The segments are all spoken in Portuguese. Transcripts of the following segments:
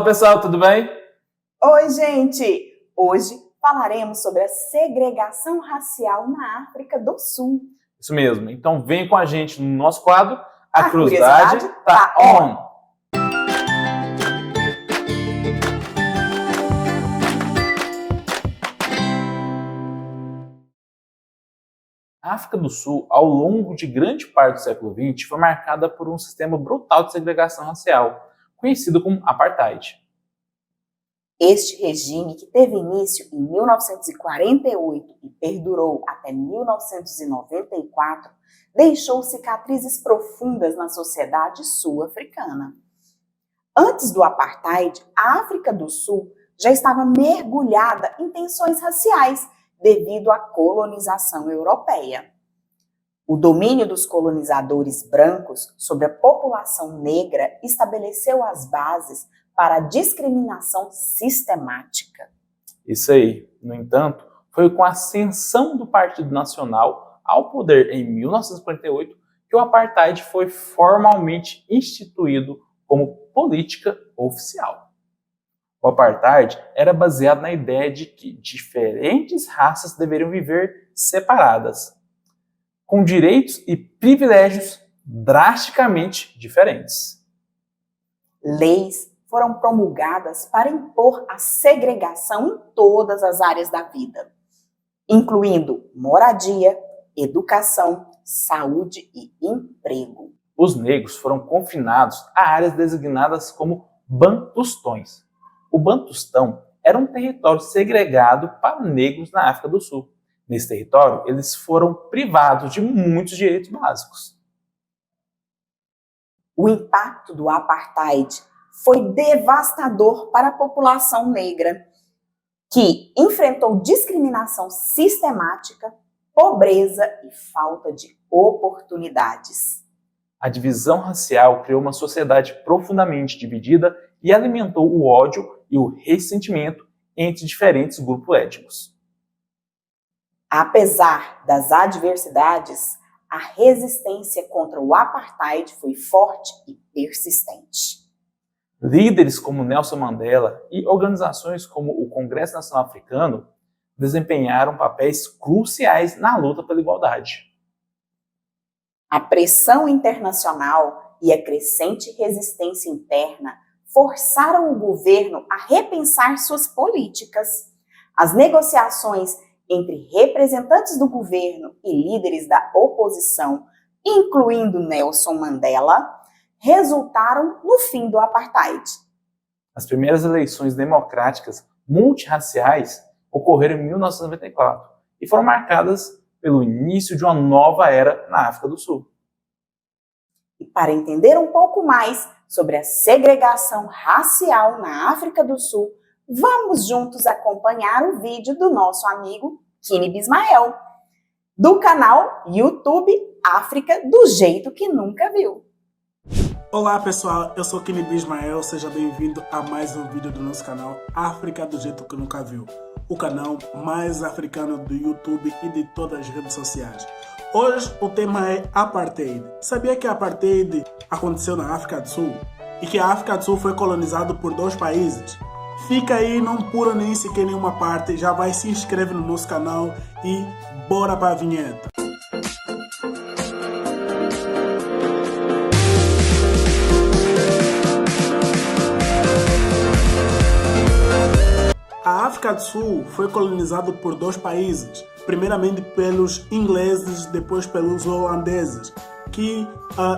Olá pessoal, tudo bem? Oi, gente! Hoje falaremos sobre a segregação racial na África do Sul. Isso mesmo, então vem com a gente no nosso quadro A Curiosidade tá on! A África do Sul, ao longo de grande parte do século XX, foi marcada por um sistema brutal de segregação racial, conhecido como apartheid. Este regime, que teve início em 1948 e perdurou até 1994, deixou cicatrizes profundas na sociedade sul-africana. Antes do apartheid, a África do Sul já estava mergulhada em tensões raciais devido à colonização europeia. O domínio dos colonizadores brancos sobre a população negra estabeleceu as bases para a discriminação sistemática. Isso aí, no entanto, foi com a ascensão do Partido Nacional ao poder em 1948 que o apartheid foi formalmente instituído como política oficial. O apartheid era baseado na ideia de que diferentes raças deveriam viver separadas, com direitos e privilégios drasticamente diferentes. Leis foram promulgadas para impor a segregação em todas as áreas da vida, incluindo moradia, educação, saúde e emprego. Os negros foram confinados a áreas designadas como bantustões. O Bantustão era um território segregado para negros na África do Sul. Nesse território, eles foram privados de muitos direitos básicos. O impacto do apartheid foi devastador para a população negra, que enfrentou discriminação sistemática, pobreza e falta de oportunidades. A divisão racial criou uma sociedade profundamente dividida e alimentou o ódio e o ressentimento entre diferentes grupos étnicos. Apesar das adversidades, a resistência contra o apartheid foi forte e persistente. Líderes como Nelson Mandela e organizações como o Congresso Nacional Africano desempenharam papéis cruciais na luta pela igualdade. A pressão internacional e a crescente resistência interna forçaram o governo a repensar suas políticas. As negociações entre representantes do governo e líderes da oposição, incluindo Nelson Mandela, resultaram no fim do apartheid. As primeiras eleições democráticas multirraciais ocorreram em 1994 e foram marcadas pelo início de uma nova era na África do Sul. E para entender um pouco mais sobre a segregação racial na África do Sul, vamos juntos acompanhar o vídeo do nosso amigo Kini Bismael, do canal YouTube África do Jeito que Nunca Viu. Olá pessoal, eu sou Kini Bismael, seja bem-vindo a mais um vídeo do nosso canal África do Jeito que Nunca Viu, o canal mais africano do YouTube e de todas as redes sociais. Hoje o tema é Apartheid. Sabia que a Apartheid aconteceu na África do Sul? E que a África do Sul foi colonizada por dois países? Fica aí, não pula nem sequer nenhuma parte, já vai se inscreve no nosso canal e bora para a vinheta. A África do Sul foi colonizada por dois países, primeiramente pelos ingleses, depois pelos holandeses, que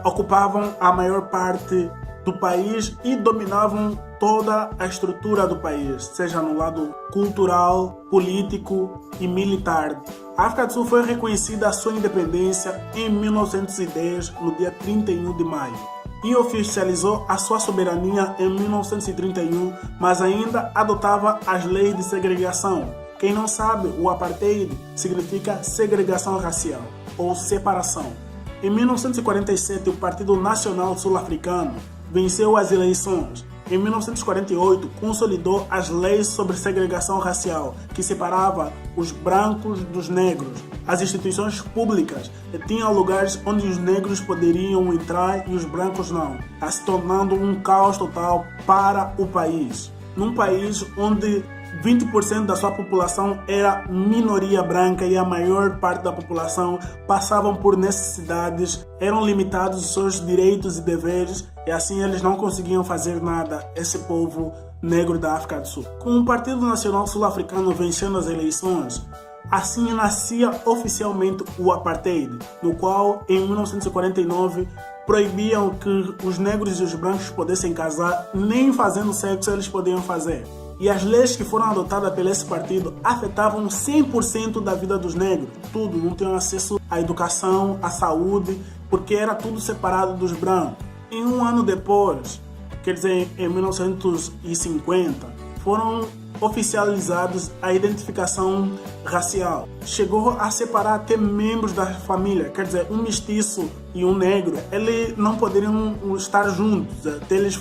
ocupavam a maior parte do país e dominavam toda a estrutura do país, seja no lado cultural, político e militar. A África do Sul foi reconhecida a sua independência em 1910, no dia 31 de maio. E oficializou a sua soberania em 1931, mas ainda adotava as leis de segregação. Quem não sabe, o apartheid significa segregação racial ou separação. Em 1947, o Partido Nacional Sul-Africano venceu as eleições em 1948, consolidou as leis sobre segregação racial, que separava os brancos dos negros. As instituições públicas tinham lugares onde os negros poderiam entrar e os brancos não, se tornando um caos total para o país. Num país onde 20% da sua população era minoria branca e a maior parte da população passavam por necessidades, eram limitados os seus direitos e deveres e assim eles não conseguiam fazer nada, esse povo negro da África do Sul. Com o Partido Nacional Sul-Africano vencendo as eleições, assim nascia oficialmente o Apartheid, no qual em 1949 proibiam que os negros e os brancos pudessem casar, nem fazendo sexo eles podiam fazer. E as leis que foram adotadas por esse partido afetavam 100% da vida dos negros. Tudo, não tinham acesso à educação, à saúde, porque era tudo separado dos brancos. E um ano depois, quer dizer, em 1950, foram oficializados a identificação racial. Chegou a separar até membros da família, quer dizer, um mestiço e um negro, eles não poderiam estar juntos, até eles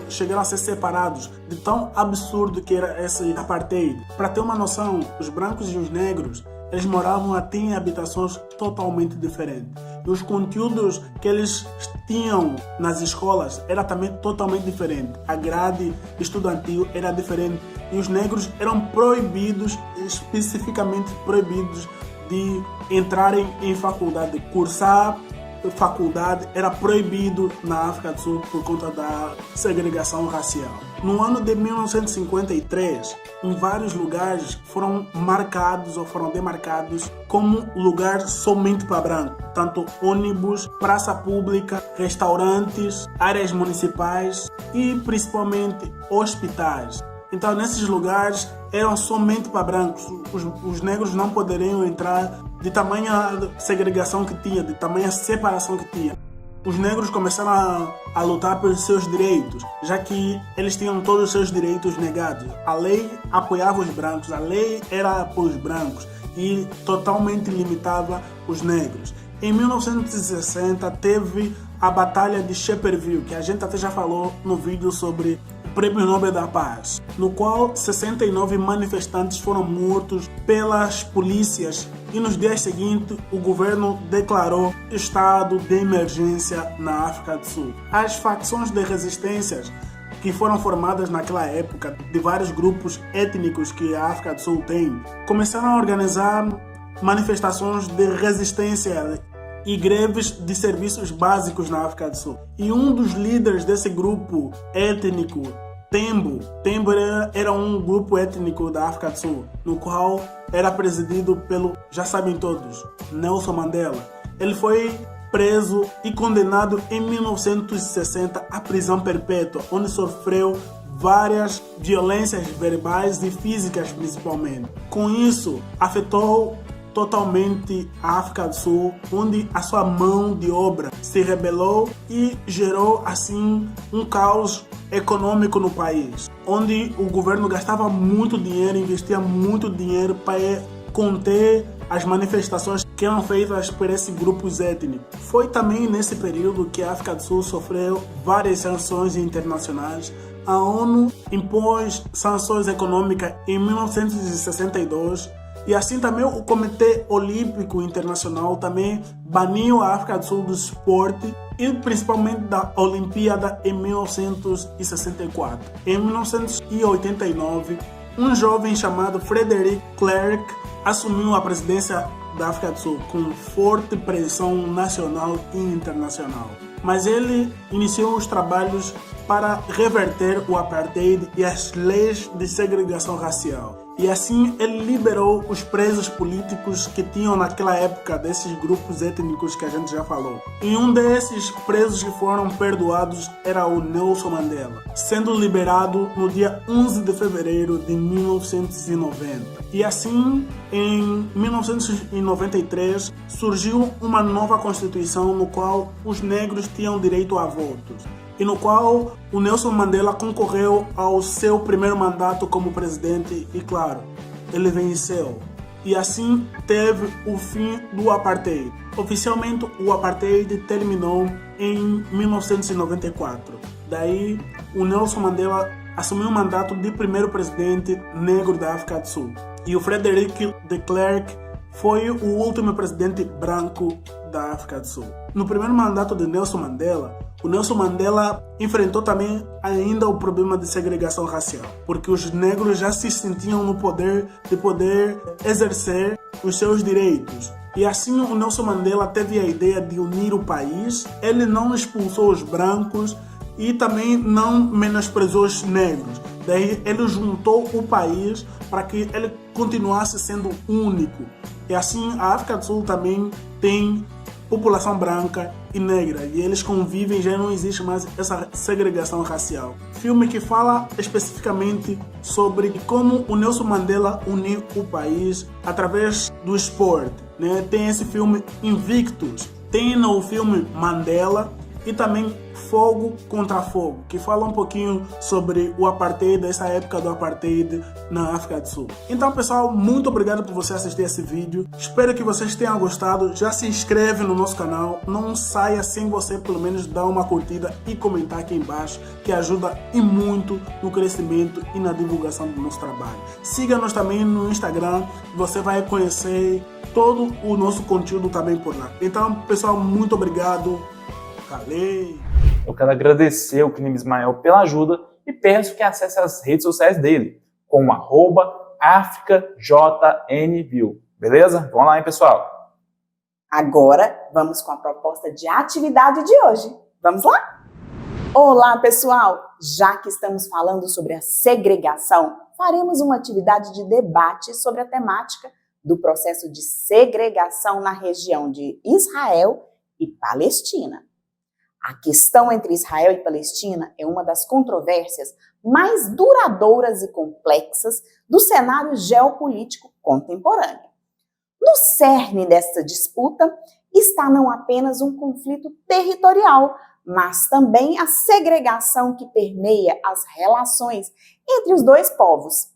chegaram a ser separados, de tão absurdo que era esse apartheid. Para ter uma noção, os brancos e os negros, eles moravam até em habitações totalmente diferentes. E os conteúdos que eles tinham nas escolas era também totalmente diferente. A grade estudantil era diferente. E os negros eram proibidos, especificamente proibidos, de entrarem em faculdade, cursar faculdade era proibido na África do Sul por conta da segregação racial. No ano de 1953, em vários lugares foram marcados ou foram demarcados como lugar somente para branco. Tanto ônibus, praça pública, restaurantes, áreas municipais e principalmente hospitais. Então, nesses lugares eram somente para brancos. Os negros não poderiam entrar de tamanha segregação que tinha, de tamanha separação que tinha. Os negros começaram a lutar pelos seus direitos, já que eles tinham todos os seus direitos negados. A lei apoiava os brancos, a lei era para os brancos e totalmente limitava os negros. Em 1960 teve a Batalha de Shepherdville, que a gente até já falou no vídeo sobre Prêmio Nobel da Paz, no qual 69 manifestantes foram mortos pelas polícias e nos dias seguintes o governo declarou estado de emergência na África do Sul. As facções de resistências que foram formadas naquela época de vários grupos étnicos que a África do Sul tem, começaram a organizar manifestações de resistência e greves de serviços básicos na África do Sul. E um dos líderes desse grupo étnico, Tembo era um grupo étnico da África do Sul, no qual era presidido pelo, já sabem todos, Nelson Mandela. Ele foi preso e condenado em 1960 à prisão perpétua, onde sofreu várias violências verbais e físicas principalmente. Com isso, afetou totalmente a África do Sul, onde a sua mão de obra se rebelou e gerou assim um caos econômico no país, onde o governo gastava muito dinheiro, investia muito dinheiro para conter as manifestações que eram feitas por esses grupos étnicos. Foi também nesse período que a África do Sul sofreu várias sanções internacionais. A ONU impôs sanções econômicas em 1962 e assim também o Comitê Olímpico Internacional também baniu a África do Sul do esporte e principalmente da Olimpíada em 1964. Em 1989, um jovem chamado Frederick Clark assumiu a presidência da África do Sul com forte pressão nacional e internacional. Mas ele iniciou os trabalhos para reverter o apartheid e as leis de segregação racial. E assim ele liberou os presos políticos que tinham naquela época desses grupos étnicos que a gente já falou. E um desses presos que foram perdoados era o Nelson Mandela, sendo liberado no dia 11 de fevereiro de 1990. E assim, em 1993, surgiu uma nova Constituição no qual os negros tinham direito a votos, e no qual o Nelson Mandela concorreu ao seu primeiro mandato como presidente e, claro, ele venceu. E assim teve o fim do apartheid. Oficialmente, o apartheid terminou em 1994. Daí, o Nelson Mandela assumiu o mandato de primeiro presidente negro da África do Sul. E o Frederick de Klerk foi o último presidente branco da África do Sul. No primeiro mandato de Nelson Mandela, o Nelson Mandela enfrentou também ainda o problema de segregação racial, porque os negros já se sentiam no poder de poder exercer os seus direitos. E assim o Nelson Mandela teve a ideia de unir o país. Ele não expulsou os brancos e também não menosprezou os negros. Daí ele juntou o país para que ele continuasse sendo único. E assim a África do Sul também tem população branca e negra, e eles convivem, já não existe mais essa segregação racial. Filme que fala especificamente sobre como o Nelson Mandela uniu o país através do esporte, né? Tem esse filme Invictus, tem no filme Mandela e também Fogo contra Fogo, que fala um pouquinho sobre o apartheid, essa época do apartheid na África do Sul. Então, pessoal, muito obrigado por você assistir esse vídeo. Espero que vocês tenham gostado. Já se inscreve no nosso canal. Não saia sem você, pelo menos, dar uma curtida e comentar aqui embaixo, que ajuda e muito no crescimento e na divulgação do nosso trabalho. Siga-nos também no Instagram. Você vai conhecer todo o nosso conteúdo também por lá. Então, pessoal, muito obrigado. Valeu! Eu quero agradecer ao Clima Ismael pela ajuda e peço que acesse as redes sociais dele, com @AfricaJNView. Beleza? Vamos lá, hein, pessoal? Agora, vamos com a proposta de atividade de hoje. Vamos lá? Olá, pessoal! Já que estamos falando sobre a segregação, faremos uma atividade de debate sobre a temática do processo de segregação na região de Israel e Palestina. A questão entre Israel e Palestina é uma das controvérsias mais duradouras e complexas do cenário geopolítico contemporâneo. No cerne desta disputa está não apenas um conflito territorial, mas também a segregação que permeia as relações entre os dois povos.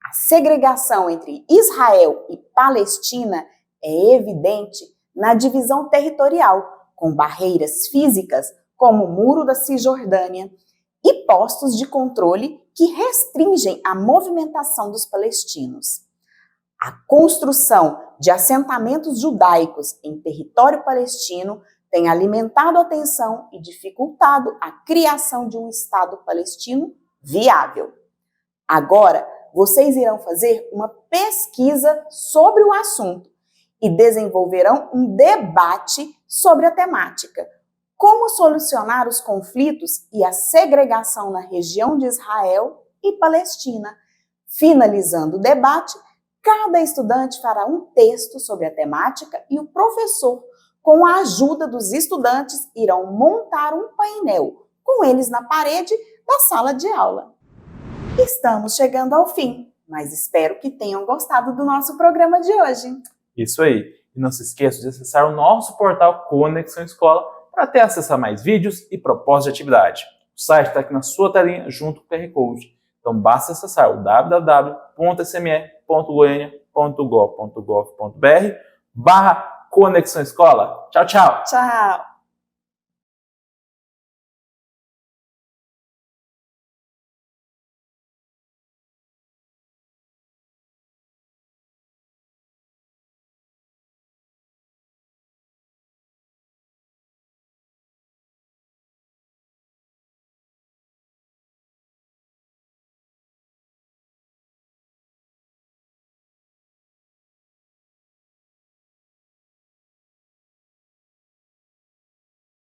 A segregação entre Israel e Palestina é evidente na divisão territorial, com barreiras físicas, como o Muro da Cisjordânia, e postos de controle que restringem a movimentação dos palestinos. A construção de assentamentos judaicos em território palestino tem alimentado a tensão e dificultado a criação de um Estado palestino viável. Agora, vocês irão fazer uma pesquisa sobre o assunto e desenvolverão um debate sobre a temática. Como solucionar os conflitos e a segregação na região de Israel e Palestina. Finalizando o debate, cada estudante fará um texto sobre a temática e o professor, com a ajuda dos estudantes, irão montar um painel com eles na parede da sala de aula. Estamos chegando ao fim, mas espero que tenham gostado do nosso programa de hoje. Isso aí. E não se esqueça de acessar o nosso portal Conexão Escola para ter acesso a mais vídeos e propostas de atividade. O site está aqui na sua telinha junto com o QR Code. Então basta acessar o www.sme.goiania.gov.br/Conexão Escola. Tchau, tchau! Tchau!